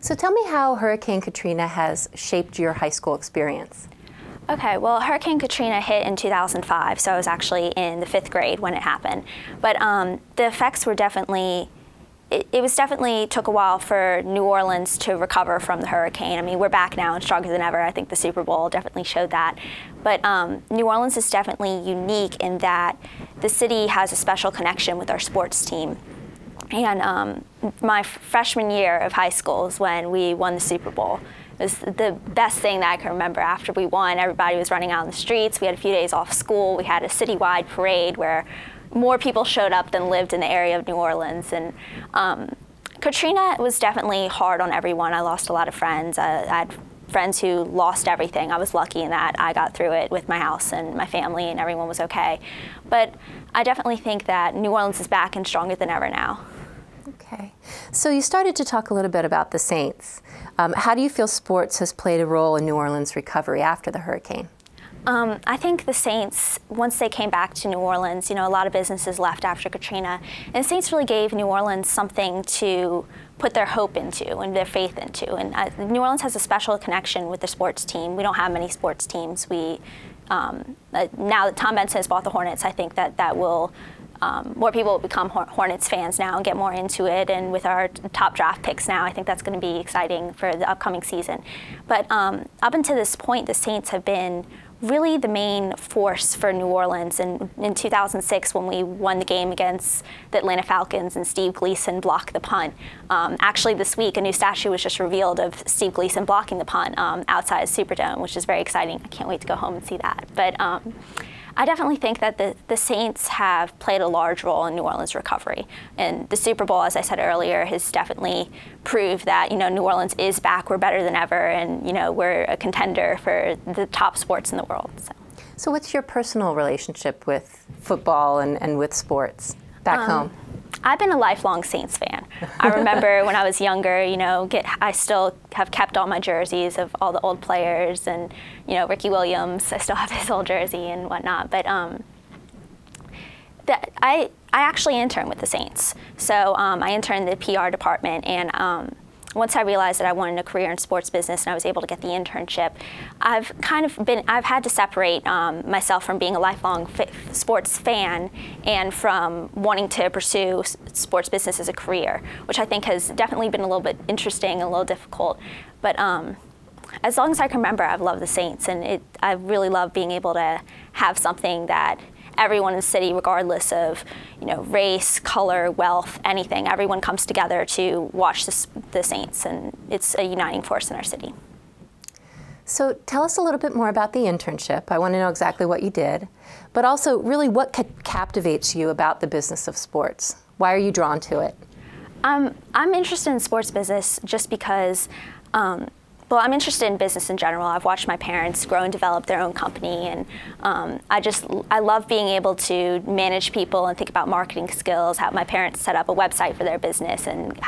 So tell me how Hurricane Katrina has shaped your high school experience. Okay, well, Hurricane Katrina hit in 2005, so I was actually in the 5th grade when it happened. But the effects were definitely, it was definitely took a while for New Orleans to recover from the hurricane. I mean, we're back now and stronger than ever. I think the Super Bowl definitely showed that. But New Orleans is definitely unique in that the city has a special connection with our sports team. And my freshman year of high school is when we won the Super Bowl. It was the best thing that I can remember. After we won, everybody was running out in the streets. We had a few days off school. We had a citywide parade where more people showed up than lived in the area of New Orleans. And Katrina was definitely hard on everyone. I lost a lot of friends. I had friends who lost everything. I was lucky in that I got through it with my house and my family, and everyone was okay. But I definitely think that New Orleans is back and stronger than ever now. Okay. So you started to talk a little bit about the Saints. How do you feel sports has played a role in New Orleans' recovery after the hurricane? I think the Saints, once they came back to New Orleans, you know, a lot of businesses left after Katrina, and the Saints really gave New Orleans something to put their hope into and their faith into. And New Orleans has a special connection with the sports team. We don't have many sports teams. We now that Tom Benson has bought the Hornets, I think that will more people will become Hornets fans now and get more into it. And with our top draft picks now, I think that's going to be exciting for the upcoming season. But up until this point, the Saints have been really the main force for New Orleans. And in 2006, when we won the game against the Atlanta Falcons and Steve Gleason blocked the punt, actually this week a new statue was just revealed of Steve Gleason blocking the punt outside the Superdome, which is very exciting. I can't wait to go home and see that. But I definitely think that the Saints have played a large role in New Orleans' recovery. And the Super Bowl, as I said earlier, has definitely proved that, you know, New Orleans is back, we're better than ever, and, you know, we're a contender for the top sports in the world. So what's your personal relationship with football and with sports back home? I've been a lifelong Saints fan. I remember when I was younger, you know, I still have kept all my jerseys of all the old players, and, you know, Ricky Williams, I still have his old jersey and whatnot. But I actually interned with the Saints. So I interned in the PR department, and once I realized that I wanted a career in sports business and I was able to get the internship, I've had to separate myself from being a lifelong sports fan and from wanting to pursue sports business as a career, which I think has definitely been a little bit interesting and a little difficult. But as long as I can remember, I've loved the Saints, and I really love being able to have something that everyone in the city, regardless of, you know, race, color, wealth, anything, everyone comes together to watch the Saints, and it's a uniting force in our city. So tell us a little bit more about the internship. I want to know exactly what you did, but also really what captivates you about the business of sports. Why are you drawn to it? I'm interested in sports business just because well, I'm interested in business in general. I've watched my parents grow and develop their own company, and I love being able to manage people and think about marketing skills. How my parents set up a website for their business and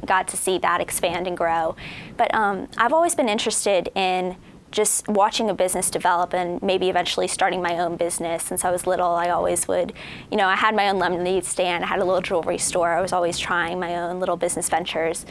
got to see that expand and grow. But I've always been interested in just watching a business develop and maybe eventually starting my own business. Since I was little, I always would, you know, I had my own lemonade stand, I had a little jewelry store. I was always trying my own little business ventures.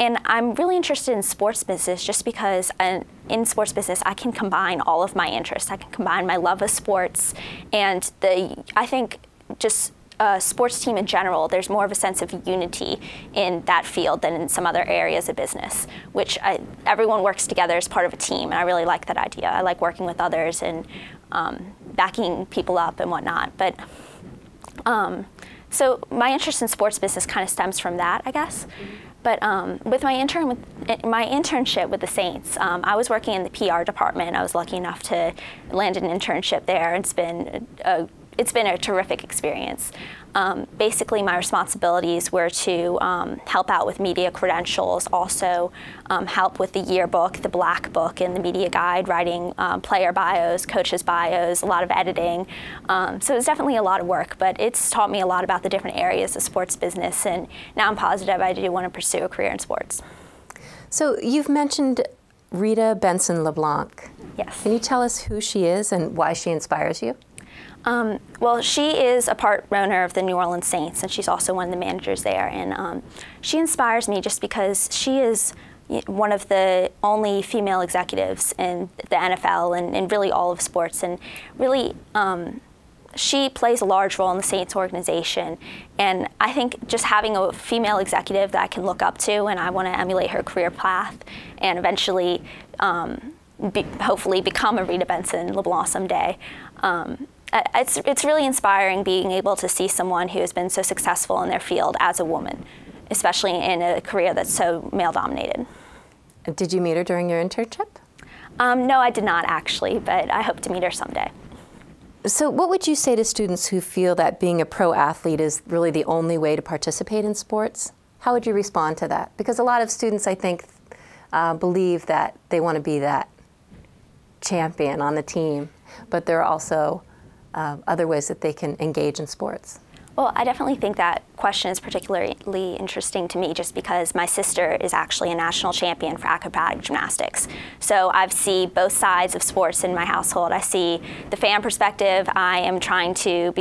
And I'm really interested in sports business just because in sports business, I can combine all of my interests. I can combine my love of sports and I think just a sports team in general, there's more of a sense of unity in that field than in some other areas of business, which everyone works together as part of a team, and I really like that idea. I like working with others and backing people up and whatnot. But so my interest in sports business kind of stems from that, I guess. But with my internship with the Saints, I was working in the PR department. I was lucky enough to land an internship there. It's been a terrific experience. Basically, my responsibilities were to help out with media credentials, also help with the yearbook, the black book, and the media guide, writing player bios, coaches bios, a lot of editing. So it was definitely a lot of work, but it's taught me a lot about the different areas of sports business, and now I'm positive I do want to pursue a career in sports. So you've mentioned Rita, Benson, LeBlanc. Yes. Can you tell us who she is and why she inspires you? Well, she is a part owner of the New Orleans Saints, and she's also one of the managers there. And she inspires me just because she is one of the only female executives in the NFL and really all of sports. And really, she plays a large role in the Saints organization. And I think just having a female executive that I can look up to, and I want to emulate her career path and eventually hopefully become a Rita Benson LeBlanc someday. It's really inspiring being able to see someone who has been so successful in their field as a woman, especially in a career that's so male-dominated. Did you meet her during your internship? No, I did not actually, but I hope to meet her someday. So what would you say to students who feel that being a pro athlete is really the only way to participate in sports? How would you respond to that? Because a lot of students, I think, believe that they want to be that champion on the team, but there are also other ways that they can engage in sports. Well, I definitely think that question is particularly interesting to me just because my sister is actually a national champion for acrobatic gymnastics. So I see both sides of sports in my household. I see the fan perspective. I am trying to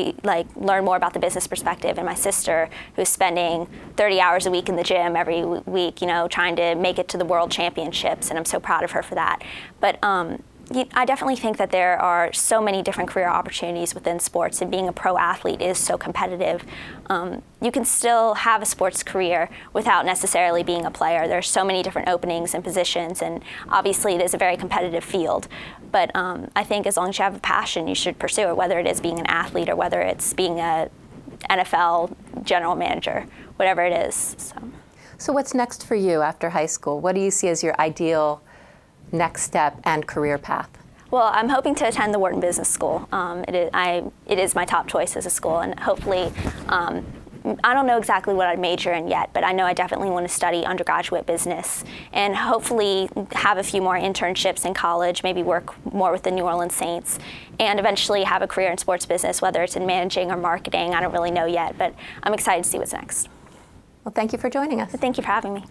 learn more about the business perspective, and my sister, who's spending 30 hours a week in the gym every week, trying to make it to the world championships, and I'm so proud of her for that. But I definitely think that there are so many different career opportunities within sports, and being a pro athlete is so competitive. You can still have a sports career without necessarily being a player. There are so many different openings and positions, and obviously it is a very competitive field. But I think as long as you have a passion, you should pursue it, whether it is being an athlete or whether it's being a NFL general manager, whatever it is. So what's next for you after high school? What do you see as your ideal next step and career path? Well, I'm hoping to attend the Wharton Business School. It is my top choice as a school, and hopefully, I don't know exactly what I'd major in yet, but I know I definitely want to study undergraduate business and hopefully have a few more internships in college, maybe work more with the New Orleans Saints, and eventually have a career in sports business, whether it's in managing or marketing. I don't really know yet, but I'm excited to see what's next. Well, thank you for joining us. Thank you for having me.